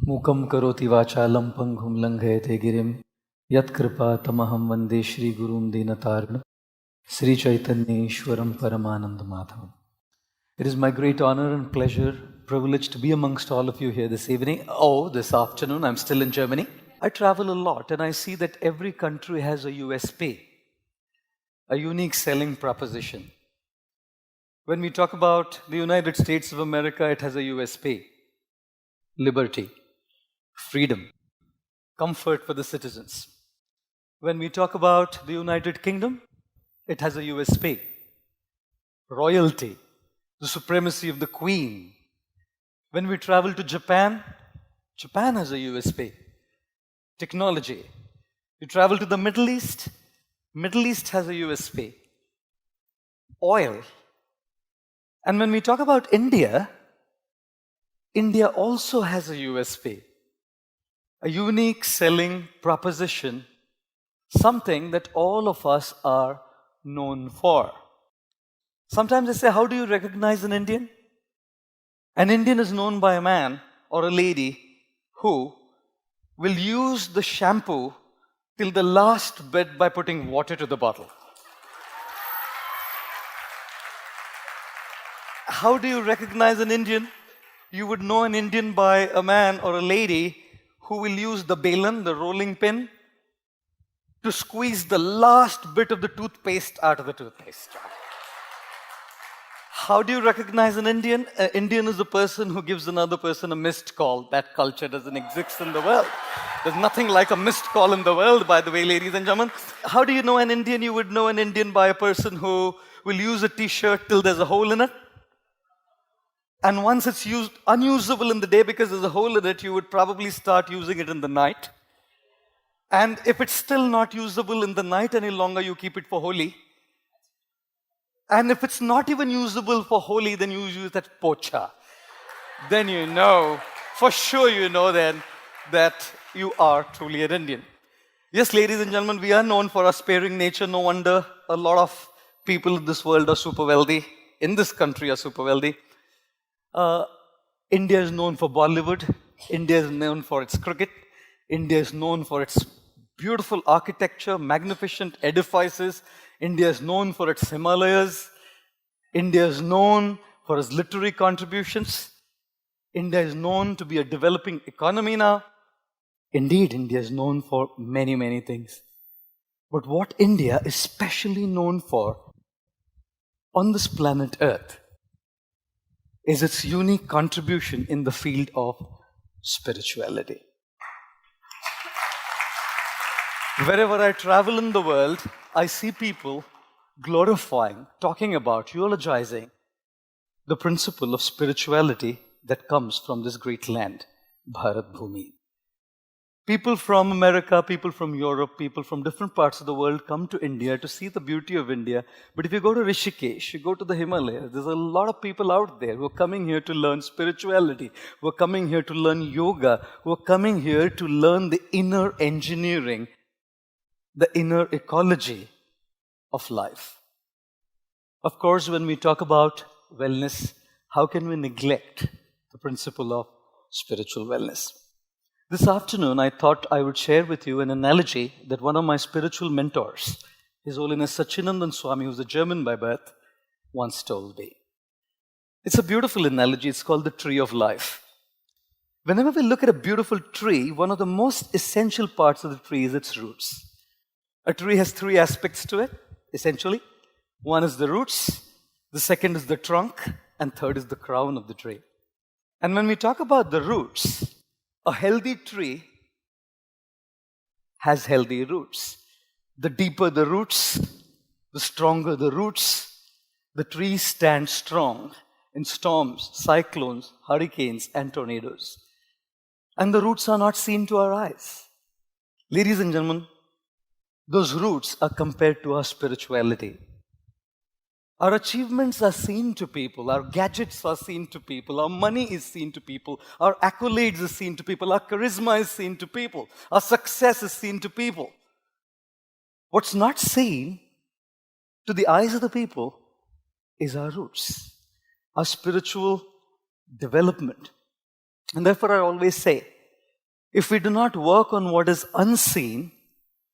मूकं करोति वाचालं पंगुं लंघयते गिरिं यत्कृपातमहं वन्दे श्रीगुरुं दीनतारिणं श्रीचैतन्येश्वरं परमानन्दमाधवम्. It is my great honor and pleasure, privilege to be amongst all of you here this evening. This afternoon. I'm still in Germany. I travel a lot and I see that every country has a USP, a unique selling proposition. When we talk about the United States of America, it has a USP: liberty, freedom, comfort for the citizens. When we talk about the United Kingdom, it has a USP: royalty, the supremacy of the Queen. When we travel to Japan, Japan has a USP: technology. You travel to the Middle East, Middle East has a USP: oil. And when we talk about India, India also has a USP, a unique selling proposition, something that all of us are known for. Sometimes I say, how do you recognize an Indian? An Indian is known by a man or a lady who will use the shampoo till the last bit by putting water to the bottle. How do you recognize an Indian? You would know an Indian by a man or a lady who will use the balan, the rolling pin, to squeeze the last bit of the toothpaste out of the toothpaste. How do you recognize an Indian? An Indian is a person who gives another person a missed call. That culture doesn't exist in the world. There's nothing like a missed call in the world, by the way, ladies and gentlemen. How do you know an Indian? You would know an Indian by a person who will use a t-shirt till there's a hole in it. And once it's unusable in the day because there's a hole in it, you would probably start using it in the night. And if it's still not usable in the night any longer, you keep it for Holi. And if it's not even usable for Holi, then you use that pocha. Then you know, for sure you know then that you are truly an Indian. Yes, ladies and gentlemen, we are known for our sparing nature. No wonder a lot of people in this world are super wealthy, in this country are super wealthy. India is known for Bollywood. India is known for its cricket. India is known for its beautiful architecture, magnificent edifices. India is known for its Himalayas. India is known for its literary contributions. India is known to be a developing economy now. Indeed, India is known for many, many things. But what India is specially known for on this planet Earth is its unique contribution in the field of spirituality. Wherever I travel in the world, I see people glorifying, talking about, eulogizing the principle of spirituality that comes from this great land, Bharat Bhumi. People from America, people from Europe, people from different parts of the world come to India to see the beauty of India. But if you go to Rishikesh, you go to the Himalayas, there's a lot of people out there who are coming here to learn spirituality, who are coming here to learn yoga, who are coming here to learn the inner engineering, the inner ecology of life. Of course, when we talk about wellness, how can we neglect the principle of spiritual wellness? This afternoon, I thought I would share with you an analogy that one of my spiritual mentors, His Holiness Sachinandan Swami, who's a German by birth, once told me. It's a beautiful analogy. It's called the tree of life. Whenever we look at a beautiful tree, one of the most essential parts of the tree is its roots. A tree has three aspects to it, essentially. One is the roots, the second is the trunk, and third is the crown of the tree. And when we talk about the roots, a healthy tree has healthy roots. The deeper the roots, the stronger the roots, the tree stands strong in storms, cyclones, hurricanes, and tornadoes. And the roots are not seen to our eyes. Ladies and gentlemen, those roots are compared to our spirituality. Our achievements are seen to people, our gadgets are seen to people, our money is seen to people, our accolades are seen to people, our charisma is seen to people, our success is seen to people. What's not seen to the eyes of the people is our roots, our spiritual development. And therefore I always say, If we do not work on what is unseen,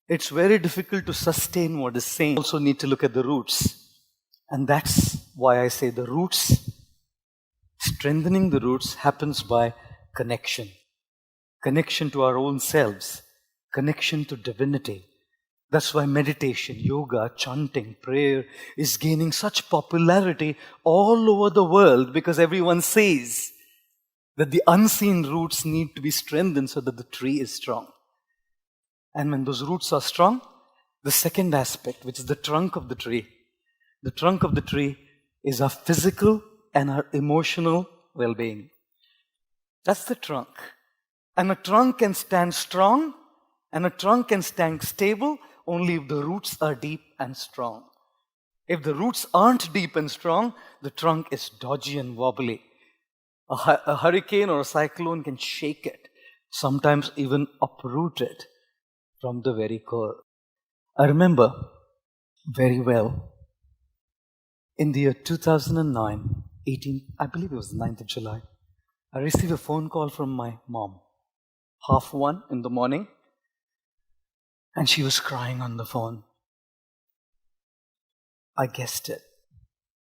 it's very difficult to sustain what is seen. We also need to look at the roots. And that's why I say the roots, strengthening the roots happens by connection. Connection to our own selves. Connection to divinity. That's why meditation, yoga, chanting, prayer is gaining such popularity all over the world, because everyone says that the unseen roots need to be strengthened so that the tree is strong. And when those roots are strong, the second aspect, which is the trunk of the tree is our physical and our emotional well-being. That's the trunk. And a trunk can stand strong and a trunk can stand stable only if the roots are deep and strong. If the roots aren't deep and strong, the trunk is dodgy and wobbly. A hurricane or a cyclone can shake it, sometimes even uproot it from the very core. I remember very well, in the year 2009, I believe it was the 9th of July, I received a phone call from my mom, 1:30 in the morning, and she was crying on the phone. I guessed it.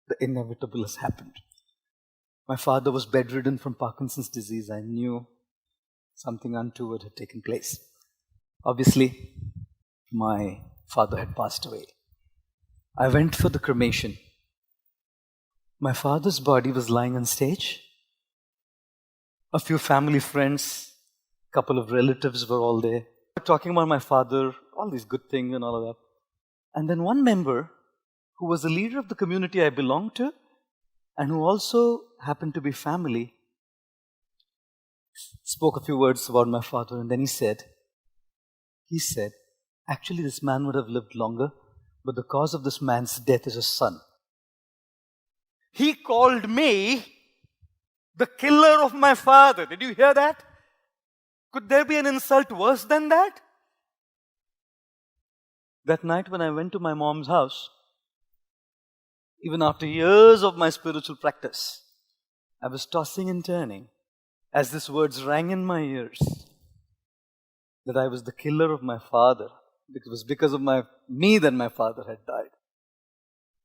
The inevitable has happened. My father was bedridden from Parkinson's disease. I knew something untoward had taken place. Obviously, my father had passed away. I went for the cremation. My father's body was lying on stage. A few family friends, a couple of relatives were all there, talking about my father, all these good things and all of that. And then one member, who was the leader of the community I belonged to, and who also happened to be family, spoke a few words about my father, and then he said, actually this man would have lived longer, but the cause of this man's death is a son. He called me the killer of my father. Did you hear that? Could there be an insult worse than that? That night when I went to my mom's house, even after years of my spiritual practice, I was tossing and turning as these words rang in my ears that I was the killer of my father. It was because of me that my father had died.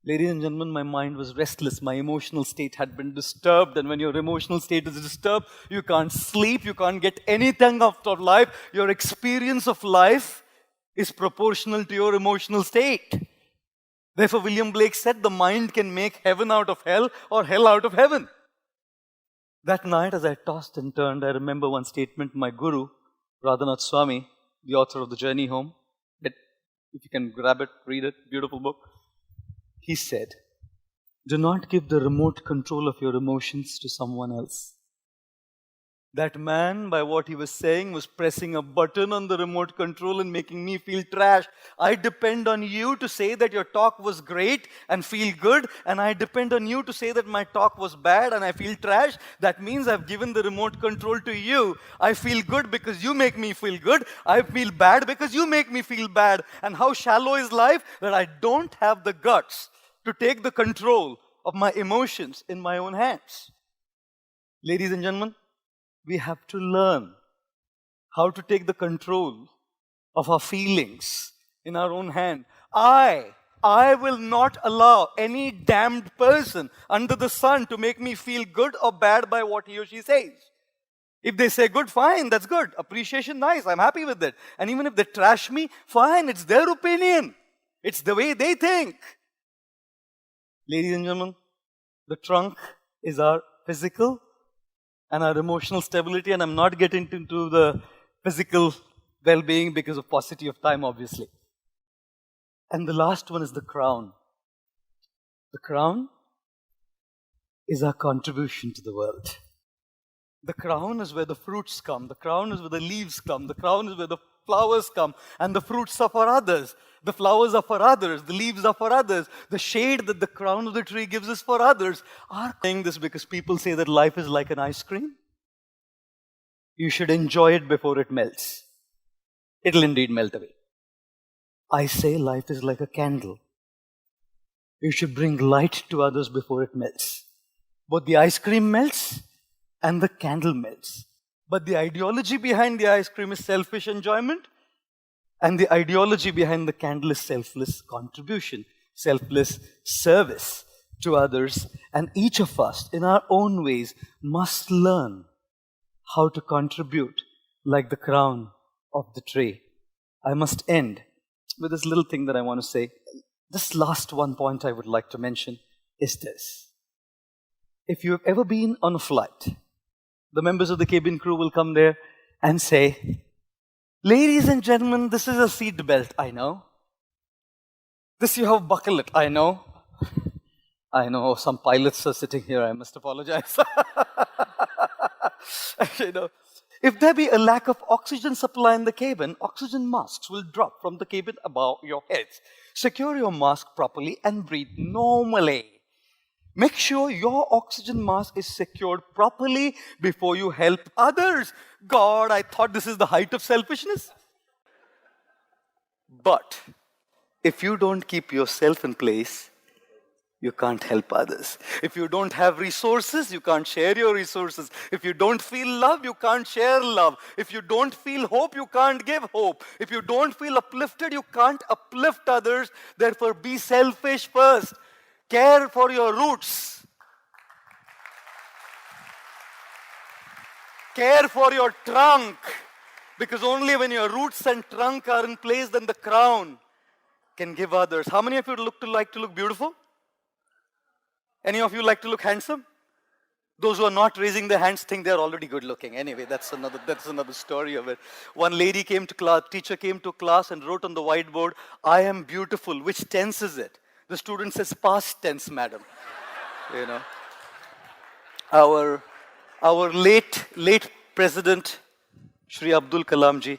Ladies and gentlemen, my mind was restless. My emotional state had been disturbed. And when your emotional state is disturbed, you can't sleep, you can't get anything out of life. Your experience of life is proportional to your emotional state. Therefore, William Blake said the mind can make heaven out of hell or hell out of heaven. That night, as I tossed and turned, I remember one statement my guru, Radhanath Swami, the author of The Journey Home, if you can grab it, read it, beautiful book. He said, do not give the remote control of your emotions to someone else. That man, by what he was saying, was pressing a button on the remote control and making me feel trash. I depend on you to say that your talk was great and feel good, and I depend on you to say that my talk was bad and I feel trash. That means I've given the remote control to you. I feel good because you make me feel good. I feel bad because you make me feel bad. And how shallow is life that I don't have the guts to take the control of my emotions in my own hands. Ladies and gentlemen, we have to learn how to take the control of our feelings in our own hand. I will not allow any damned person under the sun to make me feel good or bad by what he or she says. If they say good, fine, that's good. Appreciation, nice, I'm happy with it. And even if they trash me, fine, it's their opinion. It's the way they think. Ladies and gentlemen, the trunk is our physical and our emotional stability, and I'm not getting into the physical well-being because of paucity of time, obviously. And the last one is the crown. The crown is our contribution to the world. The crown is where the fruits come. The crown is where the leaves come. The crown is where the flowers come. And the fruits are for others. The flowers are for others. The leaves are for others. The shade that the crown of the tree gives is for others. I'm saying this because people say that life is like an ice cream. You should enjoy it before it melts. It'll indeed melt away. I say life is like a candle. You should bring light to others before it melts. Both the ice cream melts and the candle melts. But the ideology behind the ice cream is selfish enjoyment. And the ideology behind the candle is selfless contribution, selfless service to others. And each of us, in our own ways, must learn how to contribute like the crown of the tree. I must end with this little thing that I want to say. This last one point I would like to mention is this. If you have ever been on a flight, the members of the cabin crew will come there and say, ladies and gentlemen, this is a seat belt, I know. This you have buckle it, I know. I know some pilots are sitting here, I must apologize. You know, if there be a lack of oxygen supply in the cabin, oxygen masks will drop from the cabin above your heads. Secure your mask properly and breathe normally. Make sure your oxygen mask is secured properly before you help others. God, I thought this is the height of selfishness. But if you don't keep yourself in place, you can't help others. If you don't have resources, you can't share your resources. If you don't feel love, you can't share love. If you don't feel hope, you can't give hope. If you don't feel uplifted, you can't uplift others. Therefore, be selfish first. Care for your roots. Care for your trunk. Because only when your roots and trunk are in place, then the crown can give others. How many of you like to look beautiful? Any of you like to look handsome? Those who are not raising their hands think they're already good looking. Anyway, that's another story of it. One lady came to class, teacher came to class and wrote on the whiteboard, I am beautiful. Which tense is it? The student says, past tense, madam. You know. Our late president, Shri Abdul Kalam ji,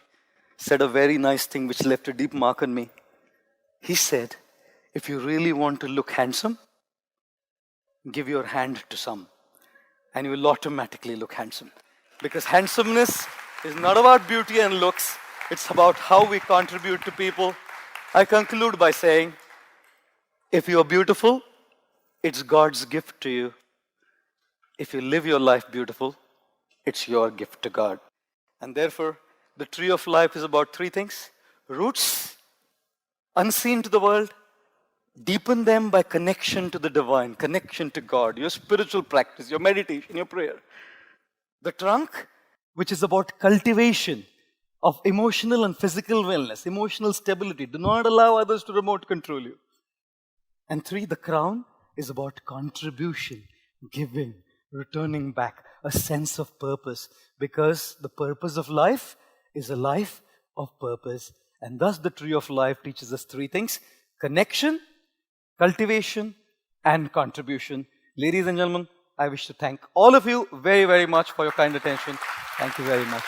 said a very nice thing which left a deep mark on me. He said, if you really want to look handsome, give your hand to some, and you will automatically look handsome. Because handsomeness is not about beauty and looks, it's about how we contribute to people. I conclude by saying, if you are beautiful, it's God's gift to you. If you live your life beautiful, it's your gift to God. And therefore, the tree of life is about three things. Roots, unseen to the world. Deepen them by connection to the divine, connection to God, your spiritual practice, your meditation, your prayer. The trunk, which is about cultivation of emotional and physical wellness, emotional stability. Do not allow others to remote control you. And three, the crown is about contribution, giving, returning back, a sense of purpose. Because the purpose of life is a life of purpose. And thus the tree of life teaches us three things. Connection, cultivation, and contribution. Ladies and gentlemen, I wish to thank all of you very, very much for your kind attention. Thank you very much.